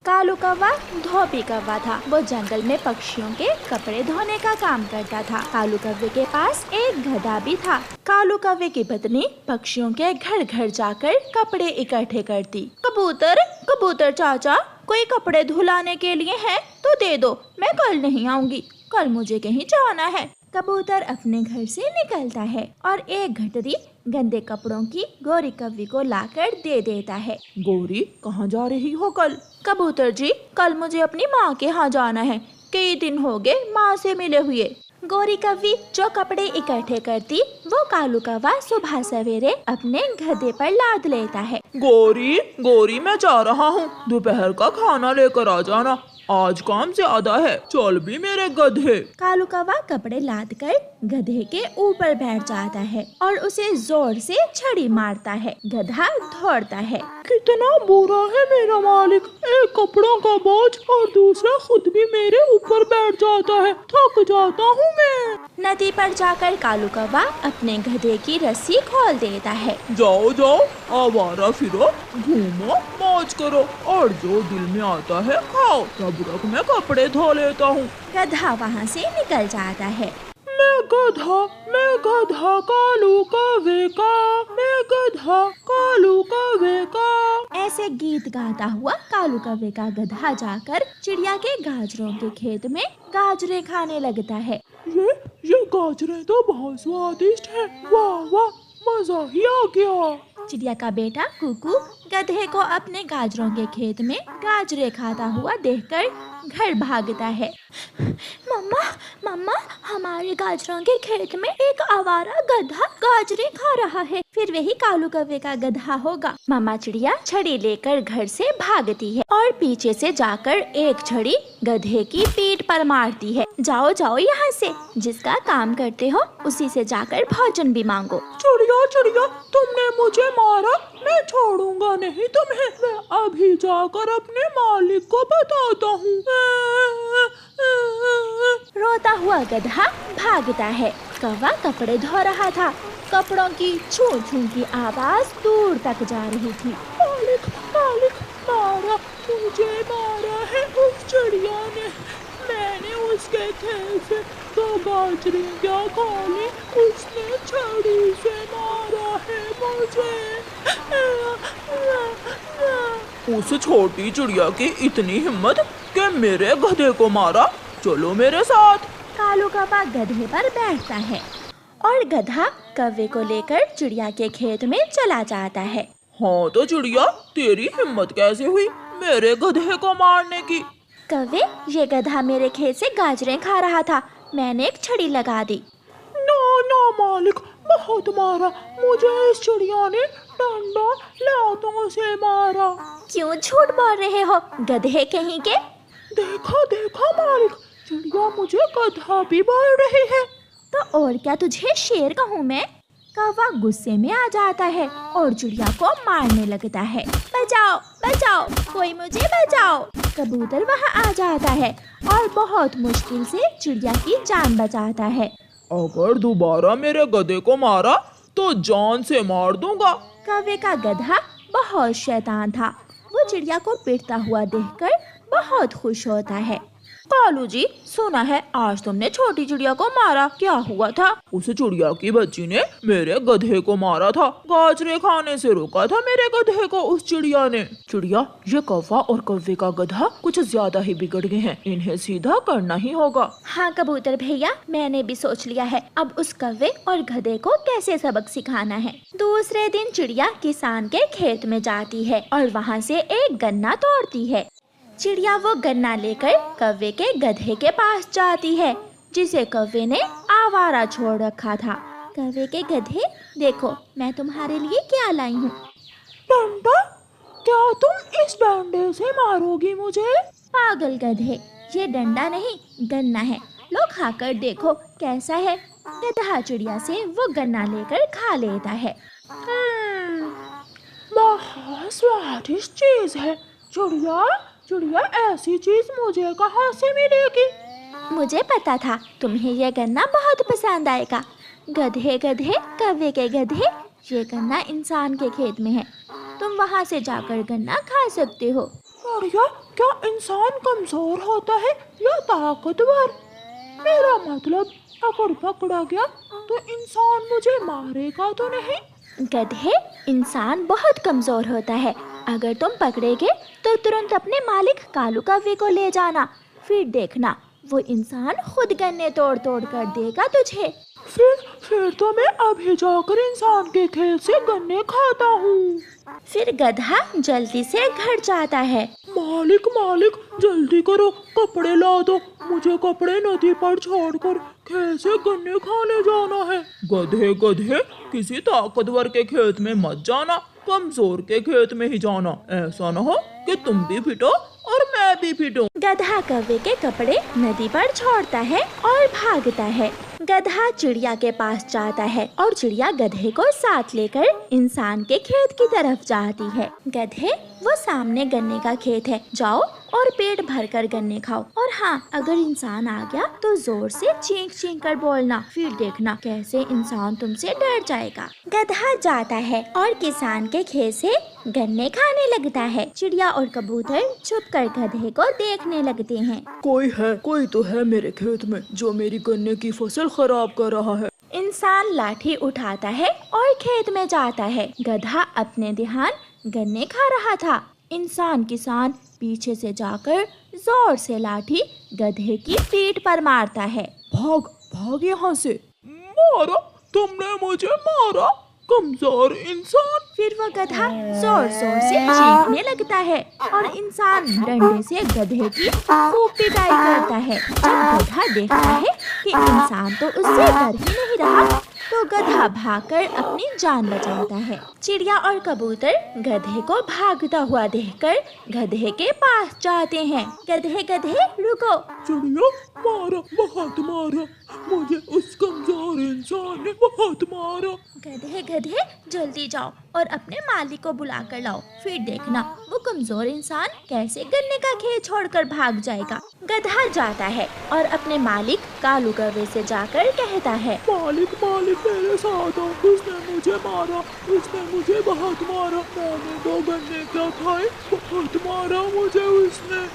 कालू कौवा धोबी कौवा था। वो जंगल में पक्षियों के कपड़े धोने का काम करता था। कालू कौवे के पास एक गधा भी था। कालू कौवे की पत्नी पक्षियों के घर घर जाकर कपड़े इकट्ठे करती। कबूतर कबूतर चाचा, कोई कपड़े धुलाने के लिए है तो दे दो, मैं कल नहीं आऊंगी, कल मुझे कहीं जाना है। कबूतर अपने घर से निकलता है और एक गठरी गंदे कपड़ों की गोरी कौवी को लाकर दे देता है। गोरी, कहाँ जा रही हो कल? कबूतर जी, कल मुझे अपनी माँ के यहाँ जाना है, कई दिन हो गए माँ से मिले हुए। गोरी कौवी जो कपड़े इकट्ठे करती, वो कालू कौवा सुबह सवेरे अपने गधे पर लाद लेता है। गोरी गोरी, मैं जा रहा हूँ, दोपहर का खाना लेकर आ जाना, आज काम ज्यादा है, चल भी मेरे गधे। कालू कौवा कपड़े लाद कर गधे के ऊपर बैठ जाता है और उसे जोर से छड़ी मारता है। गधा दौड़ता है। कितना बुरा है मेरा मालिक, एक कपड़ों का बोझ और दूसरा खुद भी मेरे ऊपर बैठ जाता है, थक जाता हूँ मैं। नदी पर जाकर कालू कौवा अपने गधे की रस्सी खोल देता है। जाओ जाओ, आवारा फिरो, घूमो, मौज करो और जो दिल में आता है खाओ, तब तक मैं कपड़े धो लेता हूँ। गधा वहाँ से निकल जाता है। मैं गधा कालू कौवे का, मैं गधा कालू कौवे का। ऐसे गीत गाता हुआ कालू कौवे का गधा जाकर चिड़िया के गाजरों के खेत में गाजरें खाने लगता है। ये गाजरें तो बहुत स्वादिष्ट है, वाह वाह, मजा ही आ गया। चिड़िया का बेटा कुकू गधे को अपने गाजरों के खेत में गाजरें खाता हुआ देखकर घर भागता है। मम्मा मम्मा, हमारे गाजरों के खेत में एक आवारा गधा गाजरें खा रहा है, फिर वही कालू कौवे का गधा होगा। मम्मा चिड़िया छड़ी लेकर घर से भागती है और पीछे से जाकर एक छड़ी गधे की पीठ पर मारती है। जाओ जाओ यहाँ से, जिसका काम करते हो उसी से जाकर भोजन भी मांगो। चिड़िया चिड़िया, तुमने मुझे मारा, मैं छोड़ूंगा नहीं तुम्हें, मैं अभी जाकर अपने मालिक को बताता हूँ। रोता हुआ गधा भागता है। कौवा कपड़े धो रहा था, कपड़ों की छू छू की आवाज दूर तक जा रही थी। मालिक मालिक, मारा, मुझे मारा है उस चिड़िया ने, मैंने उसके खेत से तो गाजरें क्या खा ली, उसने छड़ी से मारा है मुझे। उस छोटी चिड़िया की इतनी हिम्मत कि मेरे गधे को मारा, चलो मेरे साथ। कालू कौवा गधे पर बैठता है और गधा कौवे को लेकर चिड़िया के खेत में चला जाता है। हाँ तो चिड़िया, तेरी हिम्मत कैसे हुई मेरे गधे को मारने की? कौवे, ये गधा मेरे खेत से गाजरें खा रहा था, मैंने एक छड़ी लगा दी। ना ना मालिक, बहुत मारा, मुझे इस चिड़िया ने डंडा लातों से मारा। क्यों झूठ बोल रहे हो गधे कहीं के? देखा देखा मालिक, चिड़िया मुझे गधा भी बोल रही है। तो और क्या, तुझे शेर कहूँ मैं? कौवा गुस्से में आ जाता है और चिड़िया को मारने लगता है। बचाओ बचाओ, कोई मुझे बचाओ। कबूतर वहाँ आ जाता है और बहुत मुश्किल से चिड़िया की जान बचाता है। अगर दोबारा मेरे गधे को मारा तो जान से मार दूंगा। कौवे का गधा बहुत शैतान था, वो चिड़िया को पीटता हुआ देखकर बहुत खुश होता है। कालू जी, सुना है आज तुमने छोटी चिड़िया को मारा, क्या हुआ था? उस चिड़िया की बच्ची ने मेरे गधे को मारा था, गाजरे खाने से रोका था मेरे गधे को उस चिड़िया ने। चिड़िया, ये कौवा और कौवे का गधा कुछ ज्यादा ही बिगड़ गए हैं, इन्हें सीधा करना ही होगा। हाँ कबूतर भैया, मैंने भी सोच लिया है, अब उस कौवे और गधे को कैसे सबक सिखाना है। दूसरे दिन चिड़िया किसान के खेत में जाती है और वहाँ से एक गन्ना तोड़ती है। चिड़िया वो गन्ना लेकर कौवे के गधे के पास जाती है, जिसे कौवे ने आवारा छोड़ रखा था। कौवे के गधे, देखो मैं तुम्हारे लिए क्या लाई हूँ। डंडा? क्या तुम इस डंडे से मारोगी मुझे? पागल गधे, ये डंडा नहीं गन्ना है, लो खाकर देखो कैसा है। गधा चिड़िया से वो गन्ना लेकर खा लेता है। बहुत स्वादिष्ट चीज है। चिड़िया चिड़िया, ऐसी चीज मुझे कहाँ से मिलेगी? मुझे पता था तुम्हें यह गन्ना बहुत पसंद आएगा। गधे गधे, कौवे के गधे, ये गन्ना इंसान के खेत में है, तुम वहाँ से जाकर गन्ना खा सकते हो। चिड़िया, क्या इंसान कमजोर होता है या ताकतवर? मेरा मतलब, अगर पकड़ा गया तो इंसान मुझे मारेगा तो नहीं? गधे, इंसान बहुत कमजोर होता है। अगर तुम पकड़े गए तो तुरंत अपने मालिक कालू कौवे को ले जाना। फिर देखना, वो इंसान खुद गन्ने तोड़ तोड़ कर देगा तुझे। फिर तो मैं अभी जाकर इंसान के खेत से गन्ने खाता हूँ। फिर गधा जल्दी से घर जाता है। मालिक मालिक, जल्दी करो, कपड़े ला दो। मुझे कपड़े नदी पर छोड़कर खेत से गन्ने खाने जाना है। गधे गधे, किसी ताकतवर के खेत में मत जाना, कमजोर के खेत में ही जाना। ऐसा न हो कि तुम भी पिटो और मैं भी पिटूं। गधा कौवे के कपड़े नदी पर छोड़ता है और भागता है। गधा चिड़िया के पास जाता है और चिड़िया गधे को साथ लेकर इंसान के खेत की तरफ जाती है। गधे, वो सामने गन्ने का खेत है, जाओ और पेट भरकर गन्ने खाओ। और हाँ, अगर इंसान आ गया तो जोर से चीख चीख कर बोलना, फिर देखना कैसे इंसान तुमसे डर जाएगा। गधा जाता है और किसान के खेत से गन्ने खाने लगता है। चिड़िया और कबूतर छुपकर गधे को देखने लगते हैं। कोई तो है मेरे खेत में जो मेरी गन्ने की फसल खराब कर रहा है। इंसान लाठी उठाता है और खेत में जाता है। गधा अपने ध्यान गन्ने खा रहा था। इंसान किसान पीछे से जाकर जोर से लाठी गधे की पीठ पर मारता है। भाग भाग यहाँ से। मारा, तुमने मुझे मारा, कमजोर इंसान। फिर वो गधा जोर जोर से चीखने लगता है और इंसान डंडे से गधे की खूब पिटाई करता है। जब गधा देखता है कि इंसान तो उससे डर ही नहीं रहा, तो गधा भागकर अपनी जान बचाता है। चिड़िया और कबूतर गधे को भागता हुआ देखकर गधे के पास जाते हैं। गधे गधे रुको। चिड़िया, मारा, बहुत मारा, मुझे उस कमजोर इंसान ने बहुत मारा। गधे गधे जल्दी जाओ और अपने मालिक को बुला कर लाओ। फिर देखना वो कमजोर इंसान कैसे गन्ने का खेत छोड़कर भाग जाएगा। गधा जाता है और अपने मालिक कालू कौवे से जाकर कहता है, मालिक मालिक, मेरे साथ आओ, उसने मुझे मारा, उसने मुझे बहुत मारा। मैंने दो गन्ने क्या खाए, बहुत मारा मुझे उसने।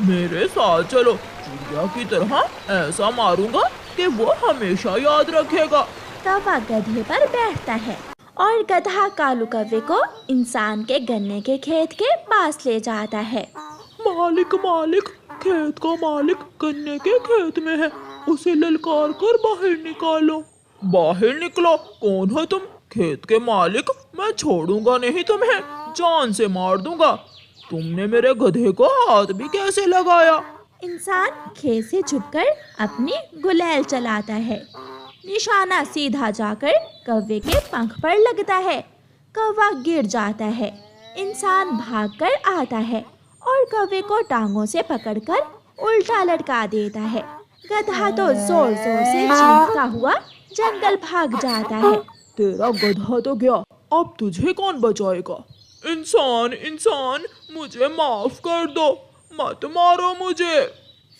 मेरे साथ चलो, चिड़िया की तरह ऐसा मारूंगा कि वो हमेशा याद रखेगा। कौवा गधे पर बैठता है और गधा कालू कौवे को इंसान के गन्ने के खेत के पास ले जाता है। मालिक मालिक, खेत का मालिक गन्ने के खेत में है, उसे ललकार कर बाहर निकालो। बाहर निकलो? कौन हो तुम? खेत के मालिक, मैं छोड़ूंगा नहीं तुम्हें, जान से मार दूंगा। तुमने मेरे गधे को हाथ भी कैसे लगाया? इंसान खेत से छुपकर अपनी गुलेल चलाता है। निशाना सीधा जाकर कौवे के पंख पर लगता है। कौवा गिर जाता है। इंसान भागकर आता है और कौवे को टांगों से पकड़कर उल्टा लटका देता है। गधा तो जोर जोर से चीखता हुआ जंगल भाग जाता है। तेरा गधा तो गया, अब तुझे कौन बचाएगा? इंसान, मुझे माफ कर दो, मत मारो मुझे।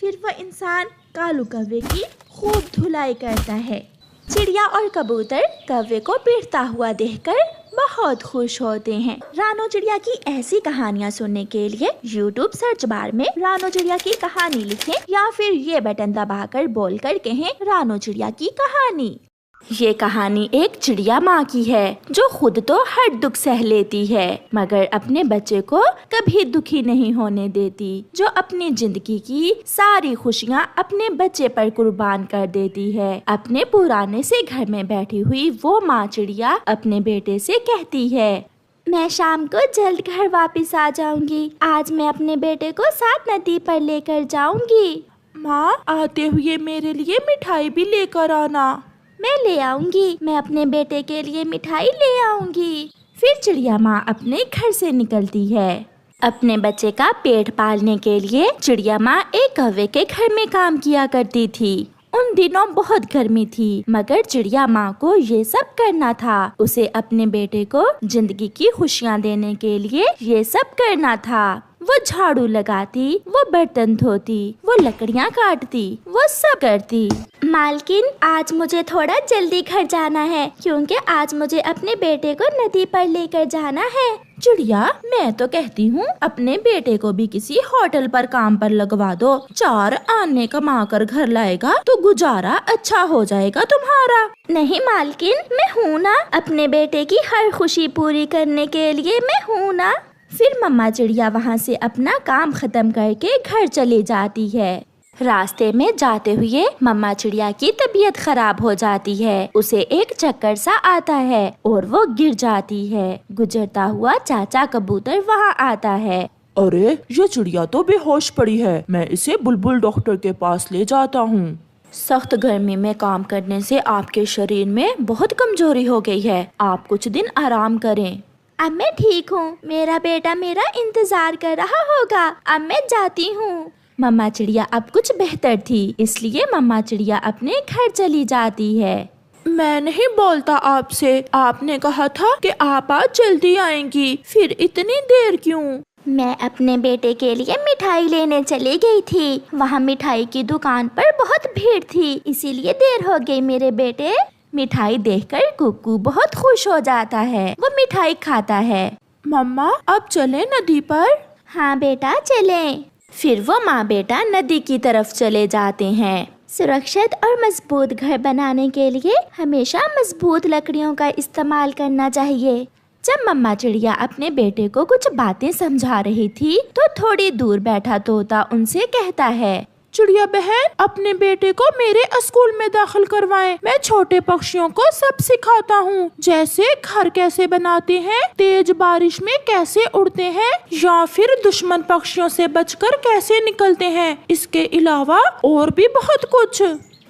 फिर वह इंसान कालू कौवे की खूब धुलाई करता है। चिड़िया और कबूतर कौवे को पीटता हुआ देखकर बहुत खुश होते हैं। रानो चिड़िया की ऐसी कहानियाँ सुनने के लिए YouTube सर्च बार में रानो चिड़िया की कहानी लिखें या फिर ये बटन दबाकर बोलकर कहें रानो चिड़िया की कहानी। ये कहानी एक चिड़िया माँ की है जो खुद तो हर दुख सह लेती है मगर अपने बच्चे को कभी दुखी नहीं होने देती, जो अपनी जिंदगी की सारी खुशियाँ अपने बच्चे पर कुर्बान कर देती है। अपने पुराने से घर में बैठी हुई वो माँ चिड़िया अपने बेटे से कहती है, मैं शाम को जल्द घर वापस आ जाऊंगी। आज मैं अपने बेटे को साथ नदी पर लेकर जाऊंगी। माँ, आते हुए मेरे लिए मिठाई भी लेकर आना। मैं ले आऊंगी, मैं अपने बेटे के लिए मिठाई ले आऊंगी। फिर चिड़िया माँ अपने घर से निकलती है। अपने बच्चे का पेट पालने के लिए चिड़िया माँ एक कौवे के घर में काम किया करती थी। उन दिनों बहुत गर्मी थी मगर चिड़िया माँ को ये सब करना था। उसे अपने बेटे को जिंदगी की खुशियाँ देने के लिए ये सब करना था। वो झाड़ू लगाती, वो बर्तन धोती, वो लकड़ियाँ काटती, वो सब करती। मालकिन, आज मुझे थोड़ा जल्दी घर जाना है क्योंकि आज मुझे अपने बेटे को नदी पर लेकर जाना है। चिड़िया, मैं तो कहती हूँ अपने बेटे को भी किसी होटल पर काम पर लगवा दो। 4 आने कमा कर घर लाएगा तो गुजारा अच्छा हो जाएगा तुम्हारा। नहीं मालकिन, मैं हूँ ना, अपने बेटे की हर खुशी पूरी करने के लिए मैं हूँ ना। फिर मम्मा चिड़िया वहाँ से अपना काम खत्म करके घर चली जाती है। रास्ते में जाते हुए मम्मा चिड़िया की तबीयत खराब हो जाती है। उसे एक चक्कर सा आता है और वो गिर जाती है। गुजरता हुआ चाचा कबूतर वहाँ आता है। अरे, ये चिड़िया तो बेहोश पड़ी है, मैं इसे बुलबुल डॉक्टर के पास ले जाता हूँ। सख्त गर्मी में काम करने से आपके शरीर में बहुत कमजोरी हो गई है, आप कुछ दिन आराम करें। अब मैं ठीक हूँ, मेरा बेटा मेरा इंतजार कर रहा होगा, अब मैं जाती हूँ। मम्मा चिड़िया अब कुछ बेहतर थी, इसलिए मम्मा चिड़िया अपने घर चली जाती है। मैं नहीं बोलता आपसे, आपने कहा था कि आप आज जल्दी आएंगी, फिर इतनी देर क्यों? मैं अपने बेटे के लिए मिठाई लेने चली गई थी। वहाँ मिठाई की दुकान पर बहुत भीड़ थी, इसीलिए देर हो गई। मेरे बेटे मिठाई देखकर कुक्कू बहुत खुश हो जाता है, वो मिठाई खाता है। मम्मा, अब चले नदी पर? हाँ बेटा, चलें। फिर वो माँ बेटा नदी की तरफ चले जाते हैं। सुरक्षित और मजबूत घर बनाने के लिए हमेशा मजबूत लकड़ियों का इस्तेमाल करना चाहिए। जब मम्मा चिड़िया अपने बेटे को कुछ बातें समझा रही थी तो थोड़ी दूर बैठा तोता उनसे कहता है, चिड़िया बहन, अपने बेटे को मेरे स्कूल में दाखिल करवाएं। मैं छोटे पक्षियों को सब सिखाता हूँ, जैसे घर कैसे बनाते हैं, तेज बारिश में कैसे उड़ते हैं, या फिर दुश्मन पक्षियों से बचकर कैसे निकलते हैं। इसके अलावा और भी बहुत कुछ।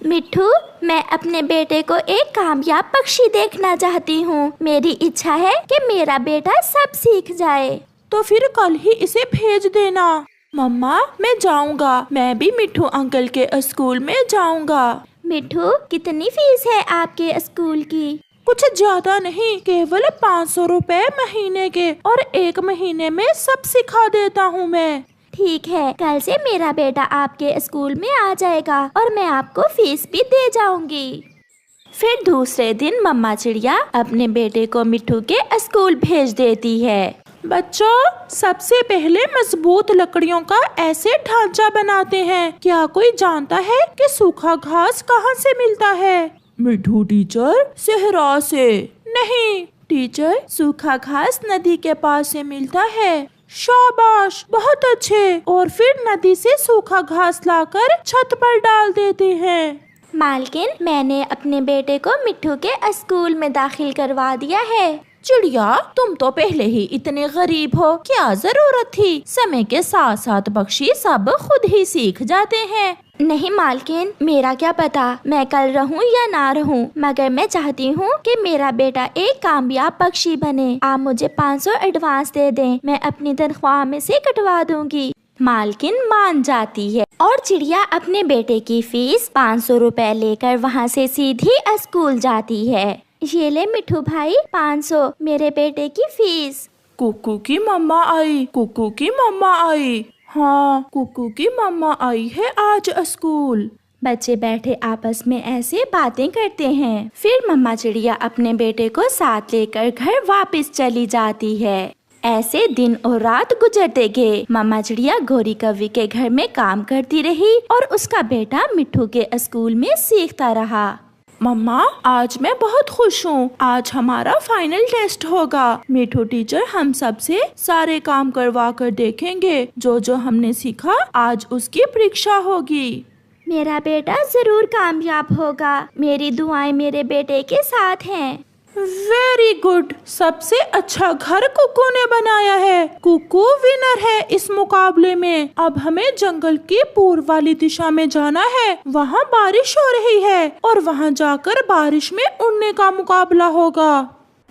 मिट्ठू, मैं अपने बेटे को एक कामयाब पक्षी देखना चाहती हूँ। मेरी इच्छा है कि मेरा बेटा सब सीख जाए। तो फिर कल ही इसे भेज देना। मम्मा, मैं जाऊंगा, मैं भी मिट्ठू अंकल के स्कूल में जाऊंगा। मिट्ठू, कितनी फीस है आपके स्कूल की? कुछ ज्यादा नहीं, केवल 500 रुपए महीने के, और 1 महीने में सब सिखा देता हूँ मैं। ठीक है, कल से मेरा बेटा आपके स्कूल में आ जाएगा और मैं आपको फीस भी दे जाऊंगी। फिर दूसरे दिन मम्मा चिड़िया अपने बेटे को मिट्ठू के स्कूल भेज देती है। बच्चों, सबसे पहले मजबूत लकड़ियों का ऐसे ढांचा बनाते हैं। क्या कोई जानता है कि सूखा घास कहाँ से मिलता है? मिट्ठू टीचर, सहरा से। नहीं टीचर, सूखा घास नदी के पास से मिलता है। शाबाश, बहुत अच्छे। और फिर नदी से सूखा घास लाकर छत पर डाल देते हैं। मालकिन, मैंने अपने बेटे को मिट्ठू के स्कूल में दाखिल करवा दिया है। चिड़िया, तुम तो पहले ही इतने गरीब हो, क्या जरूरत थी? समय के साथ साथ पक्षी सब खुद ही सीख जाते हैं। नहीं मालकिन, मेरा क्या पता मैं कल रहूं या ना रहूं, मगर मैं चाहती हूं कि मेरा बेटा एक कामयाब पक्षी बने। आप मुझे 500 एडवांस दे दें, मैं अपनी तनख्वाह में से कटवा दूंगी। मालकिन मान जाती है और चिड़िया अपने बेटे की फीस 500 रुपए लेकर वहाँ से सीधी स्कूल जाती है। ये ले मिट्ठू भाई, 500 मेरे बेटे की फीस। कुक्कू की मम्मा आई, कुक्कू की मम्मा आई। हाँ, कुक्कू की मम्मा आई है आज स्कूल। बच्चे बैठे आपस में ऐसे बातें करते हैं। फिर मम्मा चिड़िया अपने बेटे को साथ लेकर घर वापस चली जाती है। ऐसे दिन और रात गुजरते गए। मम्मा चिड़िया गोरी कौवी के घर में काम करती रही और उसका बेटा मिट्ठू के स्कूल में सीखता रहा। मम्मा, आज मैं बहुत खुश हूँ। आज हमारा फाइनल टेस्ट होगा। मिट्ठू टीचर हम सब से सारे काम करवा कर देखेंगे। जो जो हमने सीखा आज उसकी परीक्षा होगी। मेरा बेटा जरूर कामयाब होगा। मेरी दुआएं मेरे बेटे के साथ हैं। वेरी गुड, सबसे अच्छा घर कुक्कू ने बनाया है। कुक्कू विनर है इस मुकाबले में। अब हमें जंगल की पूर्व वाली दिशा में जाना है। वहाँ बारिश हो रही है और वहाँ जाकर बारिश में उड़ने का मुकाबला होगा।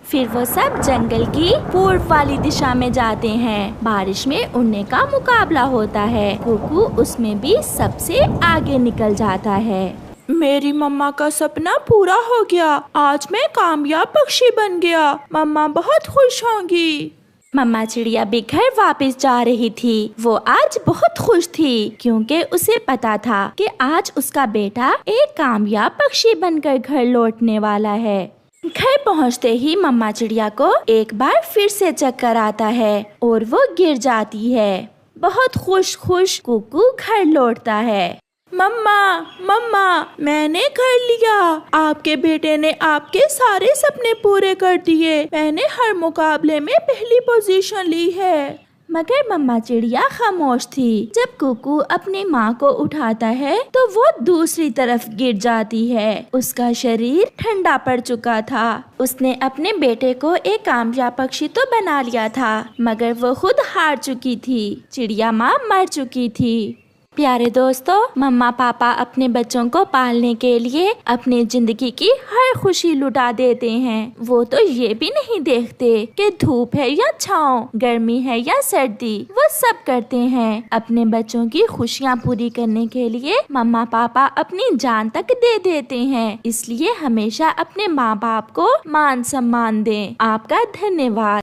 फिर वो सब जंगल की पूर्व वाली दिशा में जाते हैं। बारिश में उड़ने का मुकाबला होता है। कुक्कू उसमें भी सबसे आगे निकल जाता है। मेरी मम्मा का सपना पूरा हो गया। आज मैं कामयाब पक्षी बन गया। मम्मा बहुत खुश होंगी। मम्मा चिड़िया भी घर वापस जा रही थी। वो आज बहुत खुश थी क्योंकि उसे पता था कि आज उसका बेटा एक कामयाब पक्षी बनकर घर लौटने वाला है। घर पहुंचते ही मम्मा चिड़िया को एक बार फिर से चक्कर आता है और वो गिर जाती है। बहुत खुश कुकू घर लौटता है। मम्मा मम्मा, मैंने कर लिया। आपके बेटे ने आपके सारे सपने पूरे कर दिए। मैंने हर मुकाबले में पहली पोजीशन ली है। मगर मम्मा चिड़िया खामोश थी। जब कुकू अपनी माँ को उठाता है तो वो दूसरी तरफ गिर जाती है। उसका शरीर ठंडा पड़ चुका था। उसने अपने बेटे को एक कामयाब पक्षी तो बना लिया था, मगर वो खुद हार चुकी थी। चिड़िया माँ मर चुकी थी। प्यारे दोस्तों, मम्मा पापा अपने बच्चों को पालने के लिए अपनी जिंदगी की हर खुशी लुटा देते हैं। वो तो ये भी नहीं देखते कि धूप है या छाँव, गर्मी है या सर्दी, वो सब करते हैं। अपने बच्चों की खुशियाँ पूरी करने के लिए मम्मा पापा अपनी जान तक दे देते हैं। इसलिए हमेशा अपने माँ बाप को मान सम्मान दें। आपका धन्यवाद।